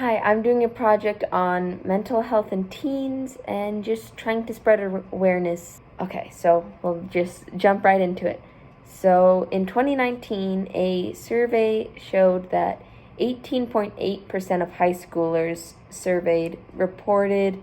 Hi, I'm doing a project on mental health in teens and just trying to spread awareness. Okay, so we'll just jump right into it. So in 2019, a survey showed that 18.8% of high schoolers surveyed reported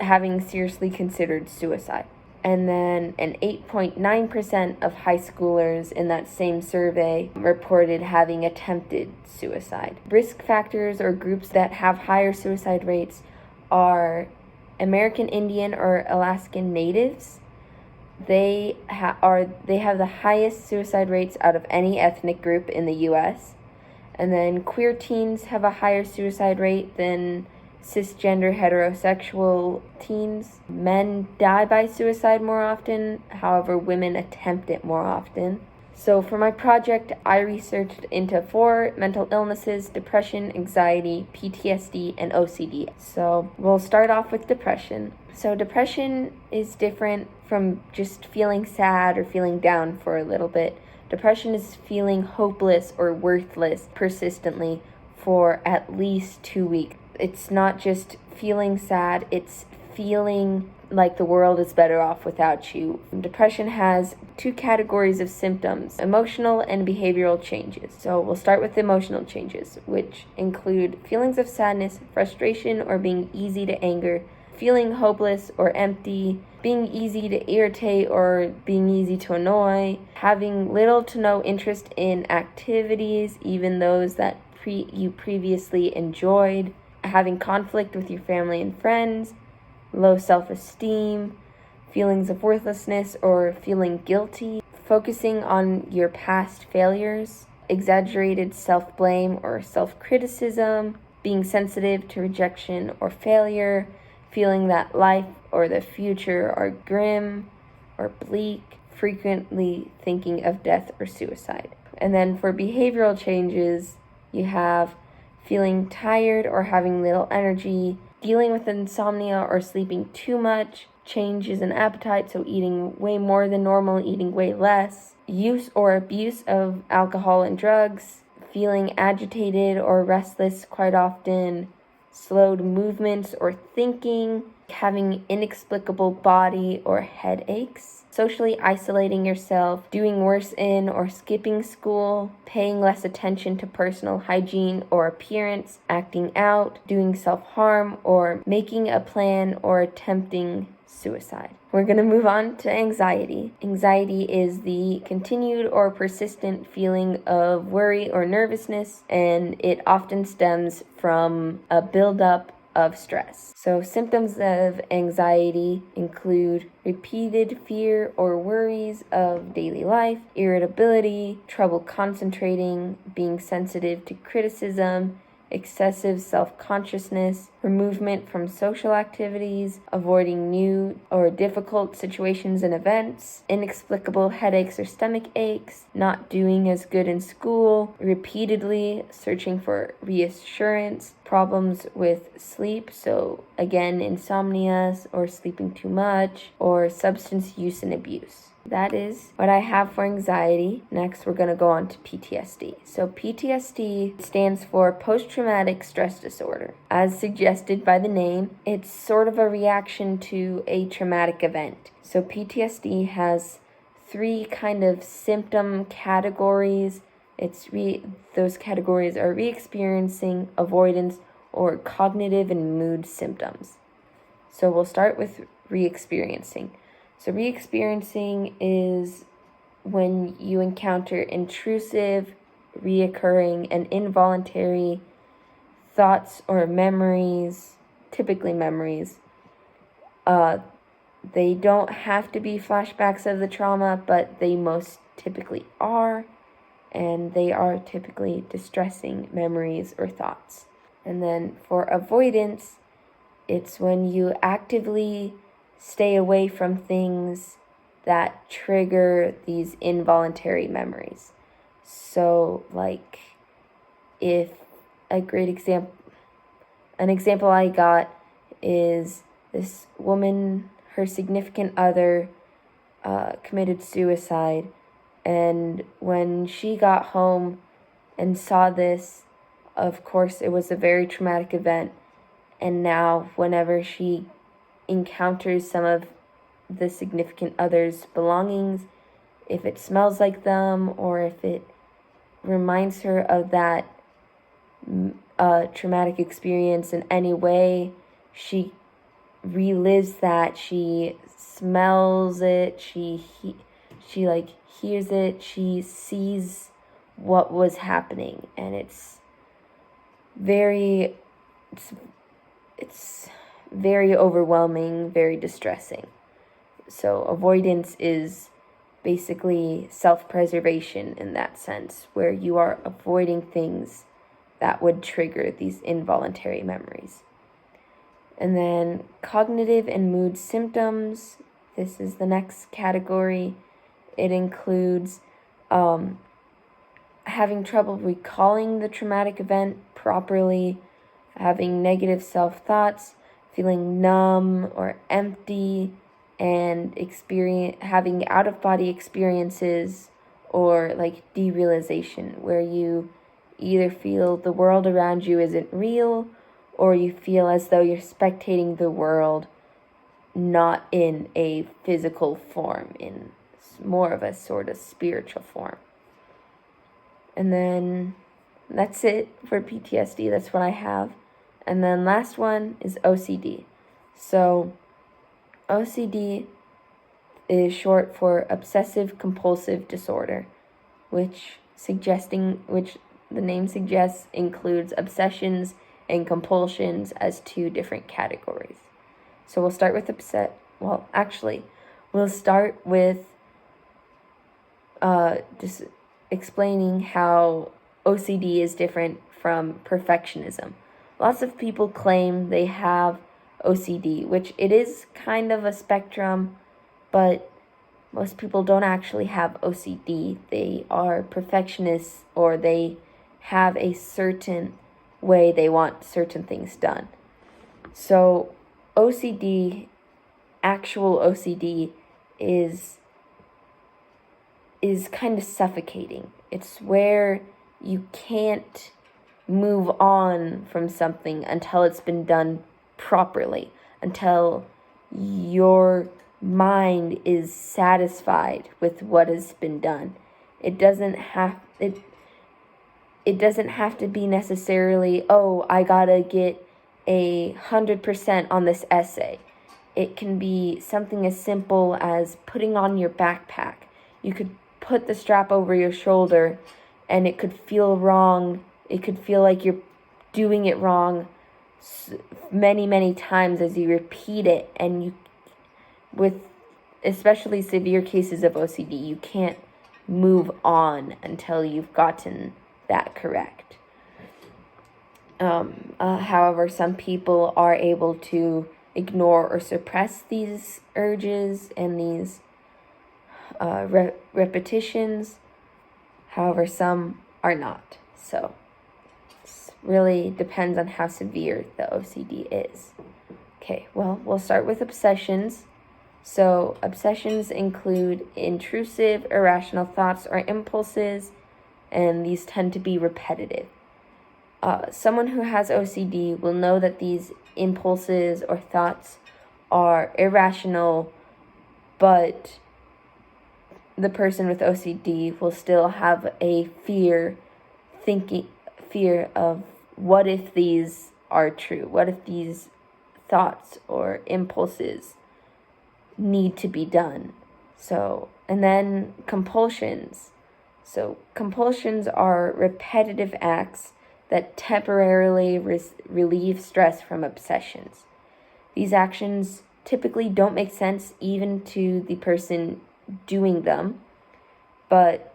having seriously considered suicide. And then an 8.9% of high schoolers in that same survey reported having attempted suicide. Risk factors or groups that have higher suicide rates are American Indian or Alaskan Natives. They have the highest suicide rates out of any ethnic group in the U.S. And then queer teens have a higher suicide rate than cisgender heterosexual teens. Men die by suicide more often, however, women attempt it more often. So for my project, I researched into 4 mental illnesses: depression, anxiety, PTSD, and OCD. So we'll start off with depression. So depression is different from just feeling sad or feeling down for a little bit. Depression is feeling hopeless or worthless persistently for at least 2 weeks. It's not just feeling sad, it's feeling like the world is better off without you. Depression has 2 categories of symptoms: emotional and behavioral changes. So we'll start with the emotional changes, which include feelings of sadness, frustration, or being easy to anger, feeling hopeless or empty, being easy to irritate or being easy to annoy, having little to no interest in activities, even those that you previously enjoyed, having conflict with your family and friends, low self-esteem, feelings of worthlessness or feeling guilty, focusing on your past failures, exaggerated self-blame or self-criticism, being sensitive to rejection or failure, feeling that life or the future are grim or bleak, frequently thinking of death or suicide. And then for behavioral changes, you have feeling tired or having little energy, dealing with insomnia or sleeping too much, changes in appetite, so eating way more than normal, eating way less, use or abuse of alcohol and drugs, feeling agitated or restless quite often, slowed movements or thinking, having inexplicable body or headaches, socially isolating yourself, doing worse in or skipping school, paying less attention to personal hygiene or appearance, acting out, doing self-harm, or making a plan or attempting suicide. We're going to move on to anxiety. Anxiety is the continued or persistent feeling of worry or nervousness, and it often stems from a buildup of stress. So symptoms of anxiety include repeated fear or worries of daily life, irritability, trouble concentrating, being sensitive to criticism, excessive self-consciousness, removement from social activities, avoiding new or difficult situations and events, inexplicable headaches or stomach aches, not doing as good in school, repeatedly searching for reassurance, problems with sleep, so again, insomnia or sleeping too much, or substance use and abuse. That is what I have for anxiety. Next, we're going to go on to PTSD. So PTSD stands for post-traumatic stress disorder. As suggested by the name, it's sort of a reaction to a traumatic event. So PTSD has 3 kind of symptom categories. Those categories are re-experiencing, avoidance, or cognitive and mood symptoms. So we'll start with re-experiencing. So re-experiencing is when you encounter intrusive, reoccurring, and involuntary thoughts or memories, typically memories. They don't have to be flashbacks of the trauma, but they most typically are, and they are typically distressing memories or thoughts. And then for avoidance, it's when you actively stay away from things that trigger these involuntary memories. So, like, if an example I got is this woman, her significant other committed suicide, and when she got home and saw this, of course, it was a very traumatic event. And now, whenever she encounters some of the significant other's belongings, if it smells like them or if it reminds her of that traumatic experience in any way, she relives that. She smells it. She like hears it. She sees what was happening, and it's very overwhelming, very distressing. So avoidance is basically self-preservation in that sense, where you are avoiding things that would trigger these involuntary memories. And then cognitive and mood symptoms. This is the next category. It includes having trouble recalling the traumatic event properly, having negative self-thoughts, feeling numb or empty, and having out-of-body experiences or like derealization, where you either feel the world around you isn't real, or you feel as though you're spectating the world not in a physical form, in more of a sort of spiritual form. And then that's it for PTSD. That's what I have. And then last one is OCD. So OCD is short for obsessive compulsive disorder, which the name suggests includes obsessions and compulsions as two different categories. So we'll start with we'll start with just explaining how OCD is different from perfectionism. Lots of people claim they have OCD, which it is kind of a spectrum, but most people don't actually have OCD. They are perfectionists, or they have a certain way they want certain things done. So actual OCD is kind of suffocating. It's where you can't move on from something until it's been done properly, until your mind is satisfied with what has been done. It doesn't have to be necessarily, oh, I gotta get 100% on this essay. It can be something as simple as putting on your backpack. You could put the strap over your shoulder, and it could feel wrong. It could feel like you're doing it wrong many, many times as you repeat it. And with especially severe cases of OCD, you can't move on until you've gotten that correct. However, some people are able to ignore or suppress these urges and these repetitions. However, some are not. So it really depends on how severe the OCD is. Okay, well, we'll start with obsessions. So obsessions include intrusive, irrational thoughts or impulses, and these tend to be repetitive. Someone who has OCD will know that these impulses or thoughts are irrational, but the person with OCD will still have a fear of what if these are true? What if these thoughts or impulses need to be done? So, and then compulsions. So compulsions are repetitive acts that temporarily relieve stress from obsessions. These actions typically don't make sense even to the person doing them, but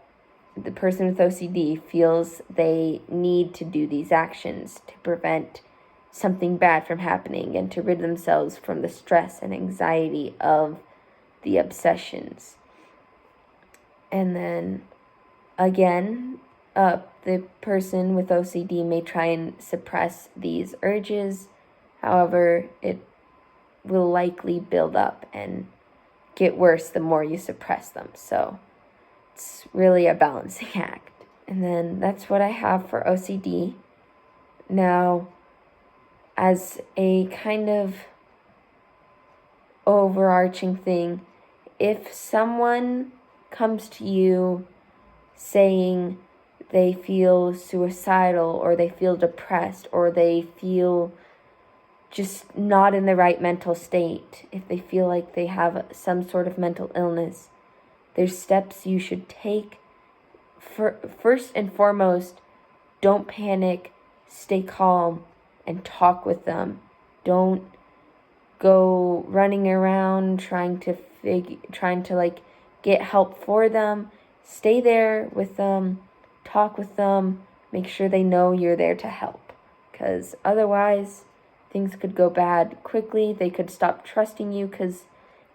the person with OCD feels they need to do these actions to prevent something bad from happening and to rid themselves from the stress and anxiety of the obsessions. And then again, the person with OCD may try and suppress these urges. However, it will likely build up and get worse the more you suppress them. So it's really a balancing act. And then that's what I have for OCD. Now, as a kind of overarching thing, if someone comes to you saying they feel suicidal or they feel depressed or they feel just not in the right mental state, if they feel like they have some sort of mental illness, there's steps you should take. First and foremost, don't panic, stay calm, and talk with them. Don't go running around trying to get help for them. Stay there with them, talk with them, make sure they know you're there to help. Because otherwise, things could go bad quickly. They could stop trusting you because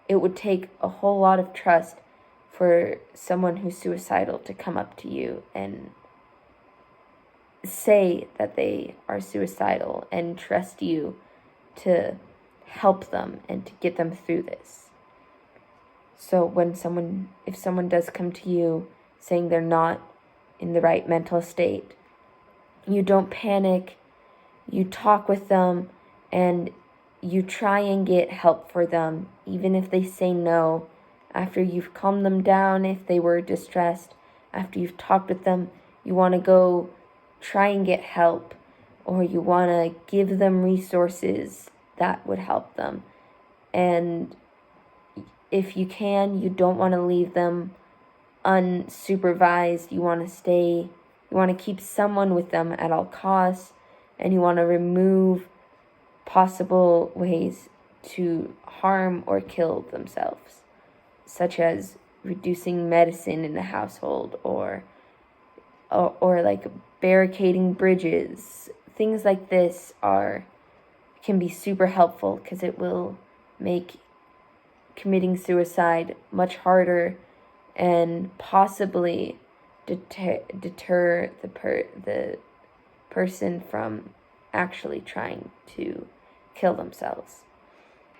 it would take a whole lot of trust for someone who's suicidal to come up to you and say that they are suicidal and trust you to help them and to get them through this. So if someone does come to you saying they're not in the right mental state, you don't panic, you talk with them, and you try and get help for them, even if they say no. After you've calmed them down, if they were distressed, after you've talked with them, you want to go try and get help, or you want to give them resources that would help them. And if you can, you don't want to leave them unsupervised. You want to keep someone with them at all costs, and you want to remove possible ways to harm or kill themselves, such as reducing medicine in the household or like barricading bridges. Things like this can be super helpful because it will make committing suicide much harder and possibly deter the person from actually trying to kill themselves.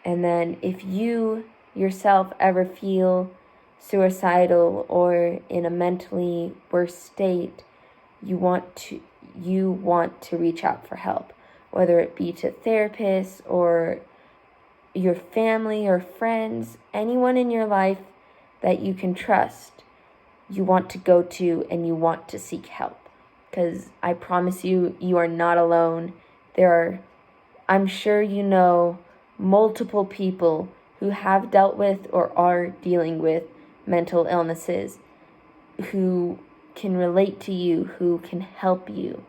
And then if you yourself ever feel suicidal or in a mentally worse state, you want to reach out for help, whether it be to therapists or your family or friends, anyone in your life that you can trust. You want to go to and you want to seek help, because I promise you, you are not alone. I'm sure you know multiple people who have dealt with or are dealing with mental illnesses who can relate to you, who can help you.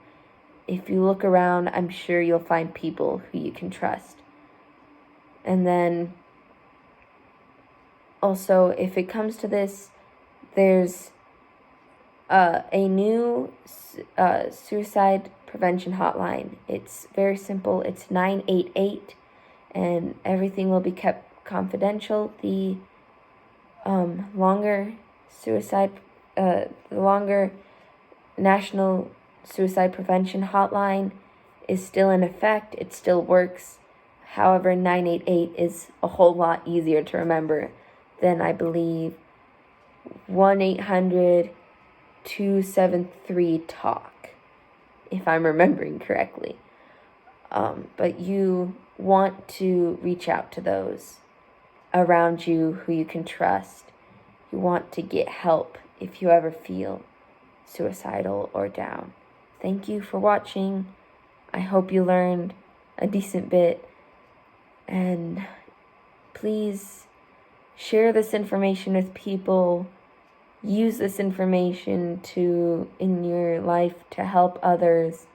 If you look around, I'm sure you'll find people who you can trust. And then also, if it comes to this, there's a new suicide prevention hotline. It's very simple. It's 988, and everything will be kept confidential. The longer National Suicide Prevention Hotline is still in effect. It still works. However, 988 is a whole lot easier to remember than, I believe, 1-800-273-TALK, if I'm remembering correctly. But you want to reach out to those around you who you can trust. You want to get help if you ever feel suicidal or down. Thank you for watching. I hope you learned a decent bit. And please share this information with people. Use this information in your life to help others.